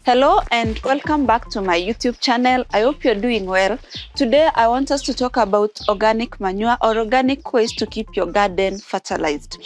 Hello and welcome back to my YouTube channel. I hope you're doing well. Today I want us to talk about organic manure or organic ways to keep your garden fertilized.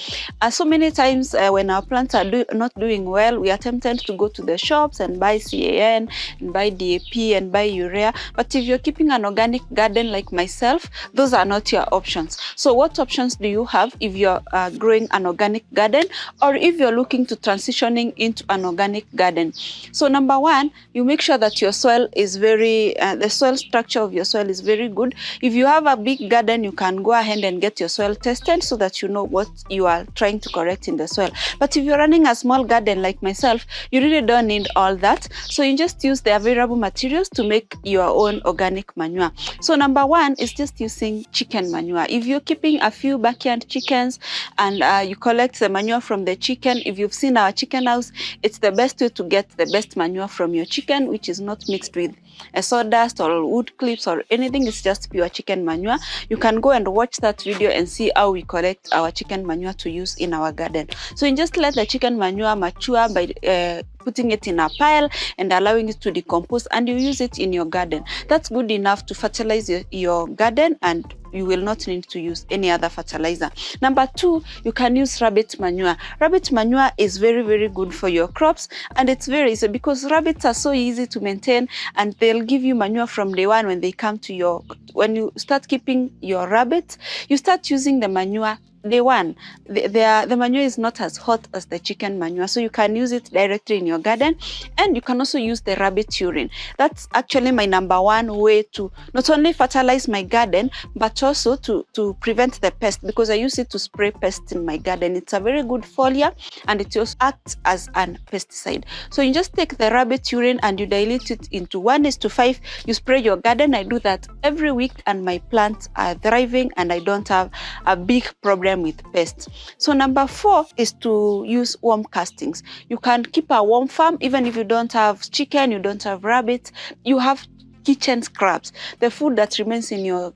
So many times when our plants are not doing well, we are tempted to go to the shops and buy CAN and buy DAP and buy urea. But if you're keeping an organic garden like myself, those are not your options. So what options do you have if you're growing an organic garden or if you're looking to transitioning into an organic garden? So number one, you make sure that your soil is the soil structure of your soil is very good. If you have a big garden, you can go ahead and get your soil tested so that you know what you are trying to correct in the soil. But if you're running a small garden like myself, you really don't need all that. So you just use the available materials to make your own organic manure. So number one is just using chicken manure. If you're keeping a few backyard chickens and you collect the manure from the chicken, if you've seen our chicken house, it's the best way to get the best manure from your chicken, which is not mixed with a sawdust or wood clips or anything. It's just pure chicken manure. You can go and watch that video and see how we collect our chicken manure to use in our garden. So you just let the chicken manure mature by putting it in a pile and allowing it to decompose, and you use it in your garden. That's good enough to fertilize your garden, and you will not need to use any other fertilizer. Number two, you can use rabbit manure. Rabbit manure is very, very good for your crops, and it's very easy because rabbits are so easy to maintain, and they'll give you manure from day one when they come to when you start keeping your rabbits, you start using the manure day one. The manure is not as hot as the chicken manure, so you can use it directly in your garden, and you can also use the rabbit urine. That's actually my number one way to not only fertilize my garden, but also to prevent the pest, because I use it to spray pests in my garden. It's a very good foliar, and it also acts as an pesticide. So you just take the rabbit urine and you dilute it into 1:5. You spray your garden. I do that every week, and my plants are thriving, and I don't have a big problem with pests. So number four is to use worm castings. You can keep a worm farm even if you don't have chicken, you don't have rabbits, you have kitchen scraps, the food that remains in your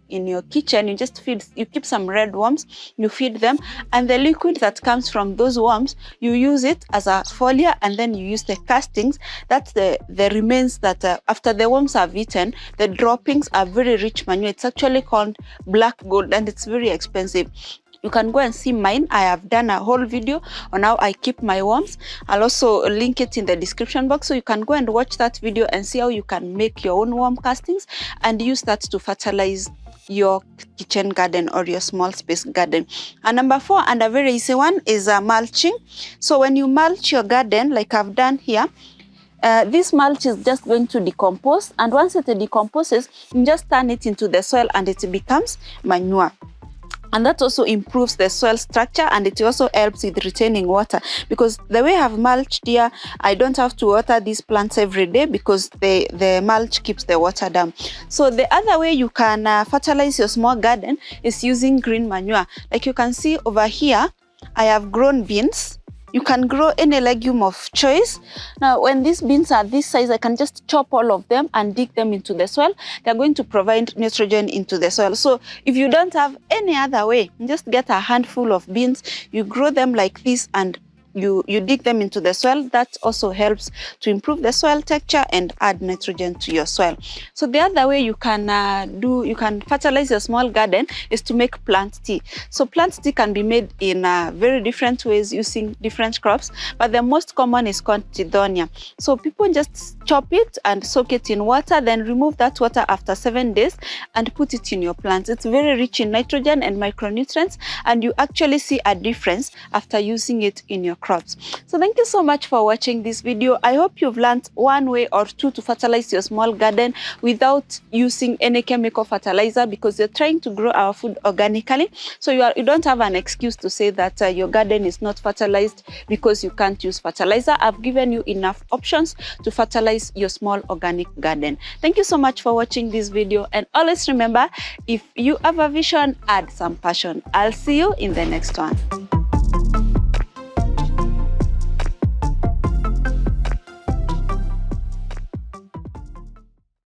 kitchen. You keep some red worms, you feed them, and the liquid that comes from those worms, you use it as a foliar, and then you use the castings. That's the remains that after the worms have eaten, the droppings are very rich manure. It's actually called black gold, and it's very expensive. You can go and see mine. I have done a whole video on how I keep my worms. I'll also link it in the description box, so you can go and watch that video and see how you can make your own worm castings and use that to fertilize your kitchen garden or your small space garden. And number four, and a very easy one, is mulching. So when you mulch your garden like I've done here, this mulch is just going to decompose, and once it decomposes, you just turn it into the soil and it becomes manure. And that also improves the soil structure, and it also helps with retaining water, because the way I've mulched here, I don't have to water these plants every day because the mulch keeps the water down. So the other way you can fertilize your small garden is using green manure. Like you can see over here, I have grown beans. You can grow any legume of choice. Now, when these beans are this size, I can just chop all of them and dig them into the soil. They're going to provide nitrogen into the soil. So if you don't have any other way, just get a handful of beans, you grow them like this, and you dig them into the soil. That also helps to improve the soil texture and add nitrogen to your soil. So the other way you can fertilize your small garden is to make plant tea. So plant tea can be made in very different ways using different crops, but the most common is called Tithonia. So people just chop it and soak it in water, then remove that water after 7 days and put it in your plants. It's very rich in nitrogen and micronutrients, and you actually see a difference after using it in your crops. So thank you so much for watching this video. I hope you've learned one way or two to fertilize your small garden without using any chemical fertilizer, because you're trying to grow our food organically. So you don't have an excuse to say that your garden is not fertilized because you can't use fertilizer. I've given you enough options to fertilize your small organic garden. Thank you so much for watching this video, and always remember, if you have a vision, add some passion. I'll see you in the next one.